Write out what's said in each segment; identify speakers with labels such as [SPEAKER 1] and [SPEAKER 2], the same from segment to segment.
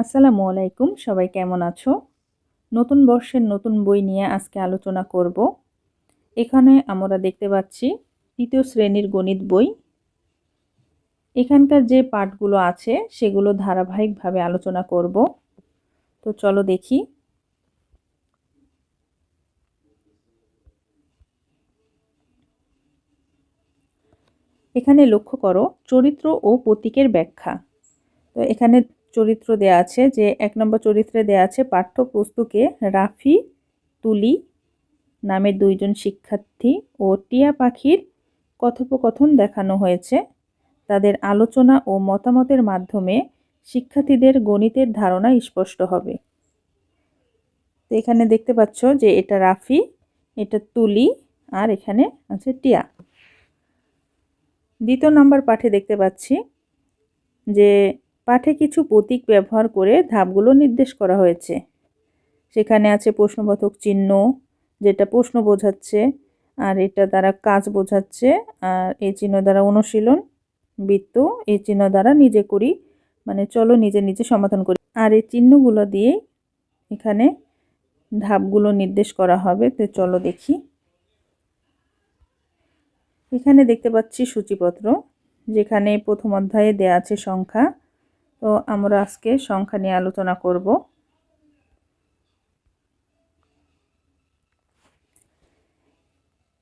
[SPEAKER 1] আসসালামু আলাইকুম, সবাই কেমন আছো? নতুন বর্ষের নতুন বই নিয়ে আজকে আলোচনা করব। এখানে আমরা দেখতে পাচ্ছি তৃতীয় শ্রেণীর গণিত বই। এখানকার যে পাঠগুলো আছে সেগুলো ধারাবাহিকভাবে আলোচনা করব। তো চলো দেখি। এখানে লক্ষ্য করো চরিত্র ও প্রতীকের ব্যাখ্যা। তো এখানে চরিত্র দেয়া আছে, যে 1 নম্বর চরিত্রে দেয়া আছে পাঠ্যপুস্তকে রাফি, তুলি নামের 2 জন শিক্ষার্থী ও টিয়া পাখির কথোপকথন দেখানো হয়েছে। তাদের আলোচনা ও মতামতের মাধ্যমে শিক্ষার্থীদের গণিতের ধারণা স্পষ্ট হবে। তো এখানে দেখতে পাচ্ছ যে এটা রাফি, এটা তুলি, আর এখানে আছে টিয়া। 2 নম্বর পাঠে দেখতে পাচ্ছি যে পাঠে কিছু প্রতীক ব্যবহার করে ধাপগুলো নির্দেশ করা হয়েছে। সেখানে আছে প্রশ্নবোধক চিহ্ন, যেটা প্রশ্ন বোঝাচ্ছে, আর এটা দ্বারা কাজ বোঝাচ্ছে, আর এই চিহ্ন দ্বারা অনুশীলন, বৃত্ত এই চিহ্ন দ্বারা নিজে করি, মানে চলো নিজে নিজে সমাধান করি। আর এই চিহ্নগুলো দিয়ে এখানে ধাপগুলো নির্দেশ করা হবে। তো চলো দেখি। এখানে দেখতে পাচ্ছি সূচিপত্র, যেখানে প্রথম অধ্যায়ে দেয়া আছে সংখ্যা। তো আমরা আজকে সংখ্যা নিয়ে আলোচনা করব।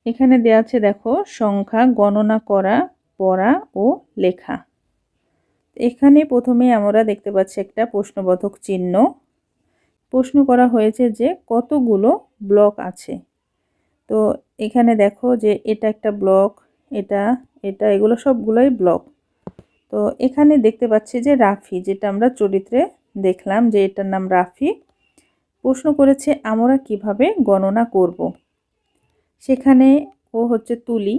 [SPEAKER 1] এখানে দেয়া আছে দেখো সংখ্যা গণনা করা, পড়া ও লেখা। এখানে প্রথমে আমরা দেখতে পাচ্ছি একটা প্রশ্নবোধক চিহ্ন। প্রশ্ন করা হয়েছে যে কতগুলো ব্লক আছে। তো এখানে দেখো যে এটা একটা ব্লক, এটা এটা এগুলো সবগুলোই ব্লক। তো এখানে দেখতে পাচ্ছি যে রাফি, যেটা আমরা চরিত্রে দেখলাম যে এটার নাম রাফি, প্রশ্ন করেছে আমরা কিভাবে গণনা করব। সেখানে ও হচ্ছে তুলি,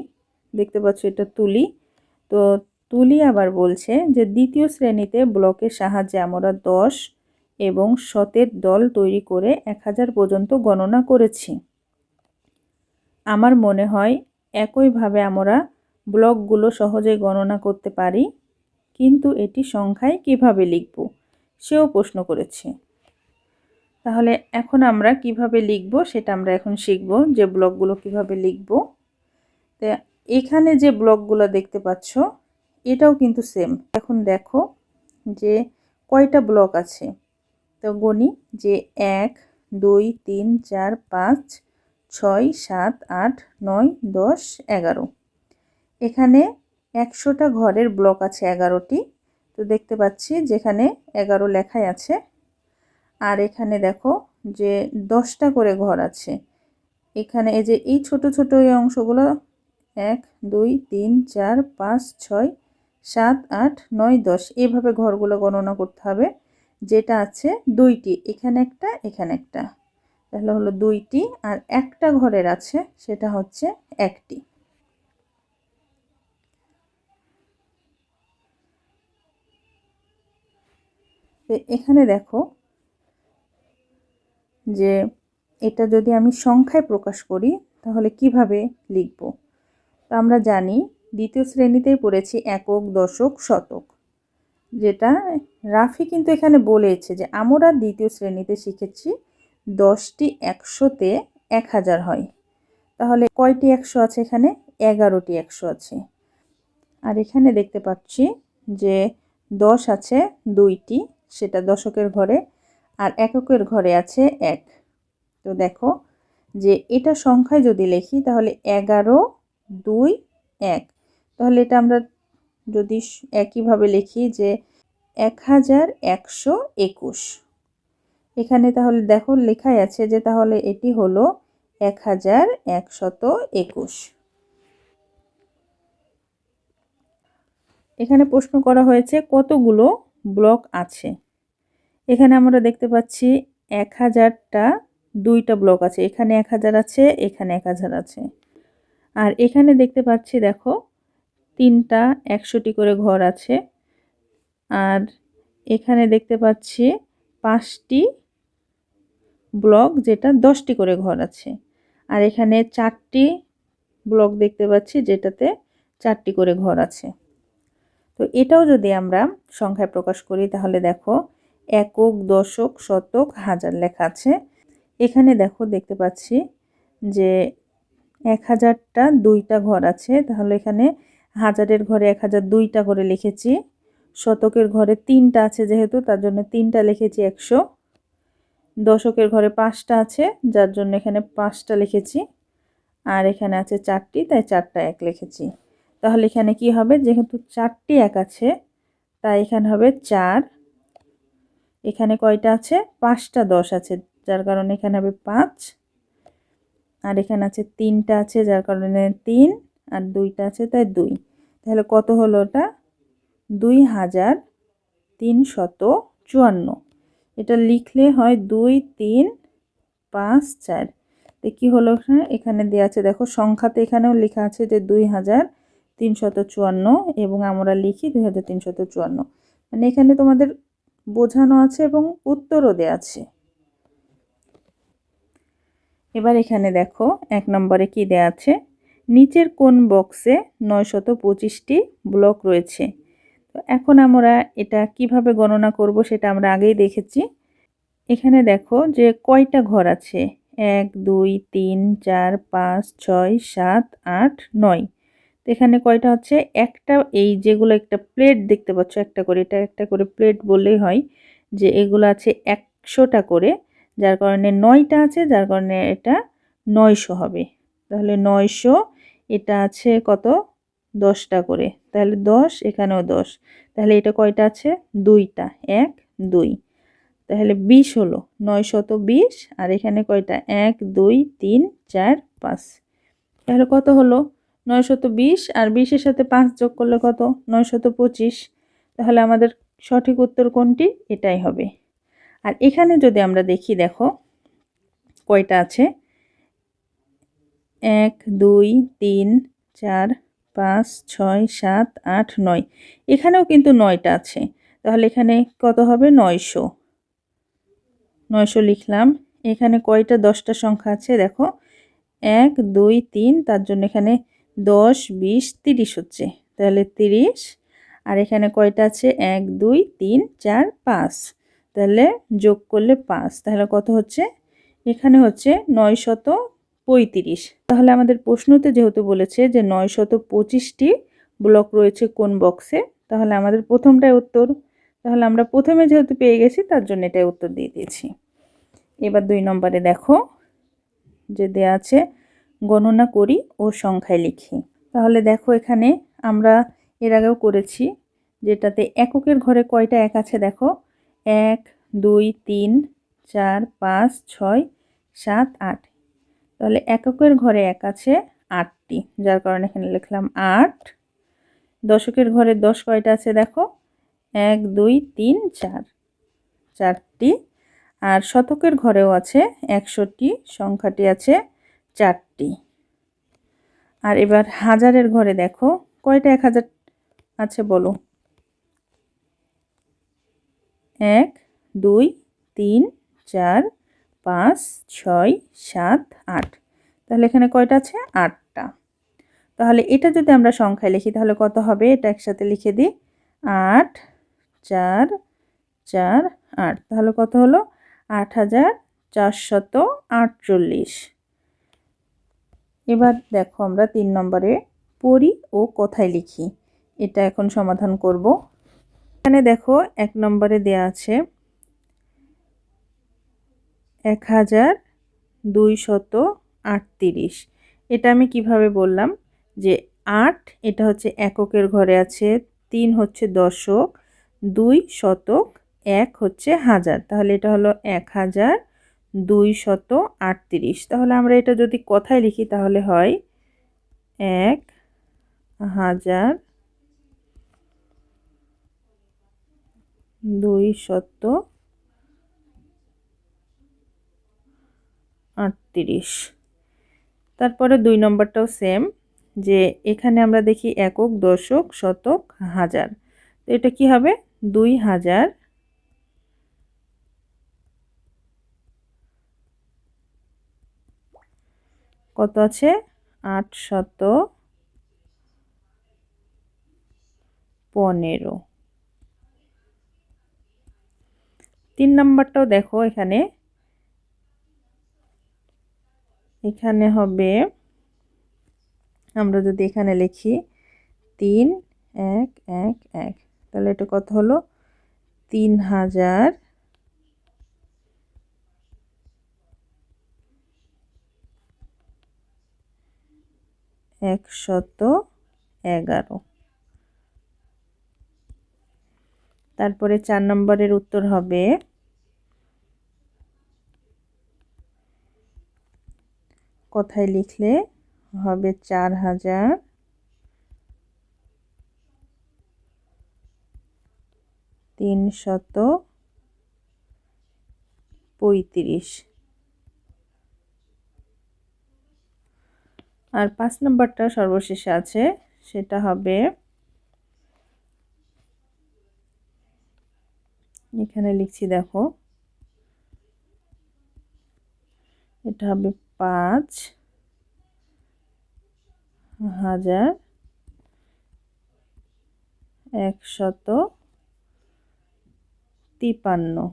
[SPEAKER 1] দেখতে পাচ্ছ এটা তুলি। তো তুলি আবার বলছে যে দ্বিতীয় শ্রেণীতে ব্লকের সাহায্যে আমরা 10 এবং শতের দল তৈরি করে 1000 পর্যন্ত গণনা করেছি। আমার মনে হয় একইভাবে আমরা ব্লকগুলো সহজে গণনা করতে পারি, কিন্তু এটি সংখ্যায় কিভাবে লিখব সেও প্রশ্ন করেছে। তাহলে এখন আমরা কিভাবে লিখব সেটা আমরা এখন শিখব, যে ব্লকগুলো কিভাবে লিখব। তো এখানে যে ব্লকগুলো দেখতে পাচ্ছ এটাও কিন্তু সেম। এখন দেখো যে কয়টা ব্লক আছে। তো গণি যে 1 2 3 4 5 6 7 8 9 10 11। এখানে 100টা ঘরের ব্লক আছে 11টি। তো দেখতে পাচ্ছি যেখানে 11 লেখাই আছে। আর এখানে দেখো যে 10টা করে ঘর আছে। এখানে এই যে এই ছোট ছোট এই অংশগুলো 1 2 3 4 5 6 7 8 9 10 এইভাবে ঘরগুলো গণনা করতে হবে। যেটা আছে 2টি, এখানে একটা এখানে একটা, তাহলে হলো 2টি, আর একটা ঘরের আছে সেটা হচ্ছে 1টি। এখানে দেখো যে এটা যদি আমি সংখ্যায় প্রকাশ করি তাহলে কিভাবে লিখব। তো আমরা জানি দ্বিতীয় শ্রেণীতেই পড়েছি একক, দশক, শতক, যেটা রাফি কিন্তু এখানে বলেছে যে আমরা দ্বিতীয় শ্রেণীতে শিখেছি 10টি 100তে 1000 হয়। তাহলে কয়টি 100 আছে এখানে? 11টি 100 আছে। আর এখানে দেখতে পাচ্ছি যে 10 আছে 2টি, সেটা দশকের ঘরে, আর এককের ঘরে আছে 1। তো দেখো যে এটা সংখ্যায় যদি লিখি তাহলে 11 2 1। তাহলে এটা আমরা যদি একইভাবে লিখি যে 1121। এখানে তাহলে দেখো লেখাই আছে যে তাহলে এটি হলো 1121। এখানে প্রশ্ন করা হয়েছে কতগুলো ব্লক আছে। এখানে আমরা দেখতে পাচ্ছি 1000টা 2টা ব্লক আছে, এখানে 1000 আছে, এখানে 1000 আছে। আর এখানে দেখতে পাচ্ছি দেখো 3টা 100টি করে ঘর আছে, আর এখানে দেখতে পাচ্ছি 5টি ব্লক, যেটা 10টি করে ঘর আছে। আর এখানে 4টি ব্লক দেখতে পাচ্ছি, যেটাতে 4টি করে ঘর আছে। তো এটাও যদি আমরা সংখ্যায় প্রকাশ করি তাহলে দেখো একক, দশক, শতক, হাজার লেখা আছে। এখানে দেখতে পাচ্ছি যে 1000টা 2টা ঘর আছে, তাহলে এখানে হাজারের ঘরে 1002টা করে লিখেছি। শতকের ঘরে 3টা আছে যেহেতু, তার জন্য 3টা লিখেছি 100। দশকের ঘরে 5টা আছে, যার জন্য এখানে 5টা লিখেছি। আর এখানে আছে 4টি, তাই 4টা 1 লিখেছি। তাহলে এখানে কি হবে, যেহেতু 4টি 1 আছে তাই এখানে হবে 4। এখানে কয়টা আছে, 5টা 10 আছে, যার কারণে এখানে হবে 5। আর এখানে আছে 3টা আছে, যার কারণে 3। আর 2টা আছে তাই 2। তাহলে কত হলো ওটা, 2354। এটা লিখলে হয় 2 3 5 4। তো কি হলো, এখানে দেওয়া আছে দেখো, সংখ্যাতে এখানেও লেখা আছে যে 2354 এবং আমরা লিখি 2354। মানে এখানে তোমাদের বোঝানো আছে এবং উত্তরও দেওয়া আছে। এবার এখানে দেখো 1 নম্বরে কি দেওয়া আছে, নিচের কোন বক্সে 925টি ব্লক রয়েছে। তো এখন আমরা এটা কিভাবে গণনা করব সেটা আমরা আগেই দেখেছি। এখানে দেখো যে কয়টা ঘর আছে, 1 2 3 4 5 6 7 8 9। তো এখানে কয়টা হচ্ছে, একটা, এই যেগুলো একটা প্লেট দেখতে পাচ্ছ একটা করে, এটা একটা করে প্লেট বললেই হয়, যে এগুলো আছে 100টা করে, যার কারণে 9টা আছে, যার কারণে এটা 900 হবে। তাহলে 900, এটা আছে কত, 10টা করে, তাহলে 10, এখানেও 10। তাহলে এটা কয়টা আছে, 2টা, 1 2। তাহলে 20 হলো, 920। আর এখানে কয়টা, 1 2 3 4 5। তাহলে কত হলো, 920 আর 20-এর সাথে 5 যোগ করলে কত, 925। তাহলে আমাদের সঠিক উত্তর কোনটি, এটাই হবে। আর এখানে যদি আমরা দেখি, দেখো কয়টা আছে, 1 2 3 4 5 6 7 8 9। এখানেও কিন্তু 9টা আছে, তাহলে এখানে কত হবে, 900। 900 লিখলাম। এখানে কয়টা 10টা সংখ্যা আছে দেখো, 1 2 3, তার জন্য এখানে 10 20 30 হচ্ছে, তাহলে 30। আর এখানে কয়টা আছে, 1 2 3 4 5, তাহলে যোগ করলে 5, তাহলে কত হচ্ছে, এখানে হচ্ছে 935। তাহলে আমাদের প্রশ্নতে যেহেতু বলেছে যে 925টি ব্লক রয়েছে কোন বক্সে, তাহলে আমাদের প্রথমটাই উত্তর। তাহলে আমরা প্রথমে যেহেতু পেয়ে গেছি, তার জন্য এটাই উত্তর দিয়ে দিয়েছি। এবার 2 নম্বরে দেখো যে দেয়া আছে, গণনা করি ও সংখ্যায় লিখি। তাহলে দেখো এখানে আমরা এর আগেও করেছি, যেটাতে এককের ঘরে কয়টা 1 আছে দেখো, 1 2 3 4 5 6 7 8। তাহলে এককের ঘরে 1 আছে 8টি, যার কারণে এখানে লিখলাম 8। দশকের ঘরে 10 কয়টা আছে দেখো, 1 2 3 4, 4টি। আর শতকের ঘরেও আছে 100টি, সংখ্যাটি আছে 4টি। আর এবার হাজারের ঘরে দেখো কয়টা 1000 আছে বলো, 1 2 3 4 5 6 7 8। তাহলে এখানে কয়টা আছে, 8টা। তাহলে এটা যদি আমরা সংখ্যায় লিখি তাহলে কত হবে, এটা একসাথে লিখে দিই, 8 4 4 8। তাহলে কত হলো, 8448। এবার দেখো আমরা 3 নম্বরে পড়ি ও কথায় লিখি, এটা এখন সমাধান করব। এখানে দেখো 1 নম্বরে দেয়া আছে 1238। এটা আমি কিভাবে বললাম, যে 8 এটা হচ্ছে এককের ঘরে আছে, 3 হচ্ছে দশক, 2 শতক, 1 হচ্ছে হাজার, তাহলে এটা হলো 1238। তাহলে আমরা এটা যদি কথায় লিখি তাহলে হয় 1238। তারপরে 2 নম্বরটাও সেম, যে এখানে আমরা দেখি একক, দশক, শতক, হাজার। তো এটা কি হবে, 2000 কত আছে, 815। 3 নাম্বারটাও দেখো এখানে হবে, আমরা যদি এখানে লিখি 3 1 1 1, তাহলে এটা কত হলো 3111। তারপরে 4 নম্বরের উত্তর হবে কথায় লিখলে হবে 4335। আর 5 নম্বরটা সর্বশেষে আছে, সেটা হবে এখানে লিখছি দেখো, এটা হবে 5153।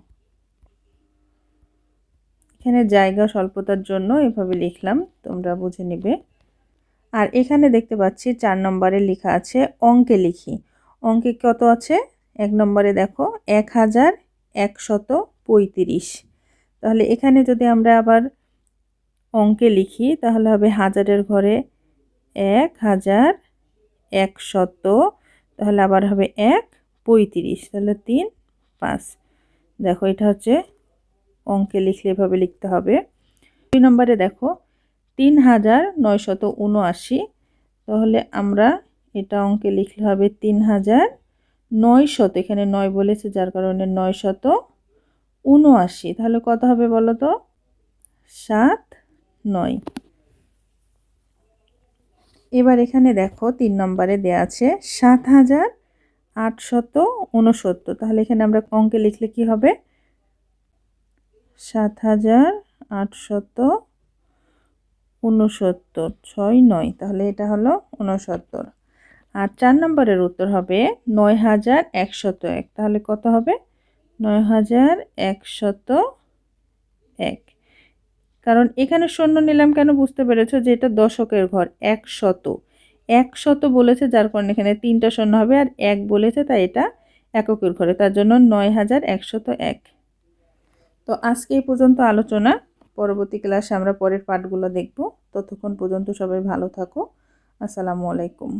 [SPEAKER 1] এখানে জায়গা স্বল্পতার জন্য এভাবে লিখলাম, তোমরা বুঝে নেবে। আর এখানে দেখতে পাচ্ছি 4 নম্বরে লেখা আছে অঙ্কে লিখি। অঙ্কে কত আছে? 1 নম্বরে দেখো 1135। তাহলে এখানে যদি আমরা আবার অঙ্কে লিখি তাহলে হবে হাজারের ঘরে 1100, তাহলে আবার হবে 135, তাহলে 3 5। দেখো এটা হচ্ছে অঙ্কে লিখলে এভাবে লিখতে হবে। 2 নম্বরে দেখো 3979, তাহলে আমরা এটা অঙ্কে লিখলে হবে 3900, এখানে 9 বলেছে যার কারণে 979। তাহলে কত হবে বলো তো? 7 9। এবার এখানে দেখো 3 নম্বরে দেয়া আছে 7869। তাহলে এখানে আমরা অঙ্কে লিখলে কি হবে? 7869 6 9, তাহলে এটা হলো 69। আর 4 নম্বরের উত্তর হবে 9101। তাহলে কত হবে? 9101। কারণ এখানে শূন্য নিলাম কেন বুঝতে পেরেছো, যে এটা দশকের ঘর, 100 বলেছে যার কারণে এখানে 3টা শূন্য হবে, আর 1 বলেছে তাই এটা এককের ঘরে, তার জন্য 9101। তো আজকে এই পর্যন্ত আলোচনা। পরবর্তী ক্লাসে আমরা পরের পাঠগুলো দেখব। ততক্ষণ পর্যন্ত সবাই ভালো থাকো। আসসালামু আলাইকুম।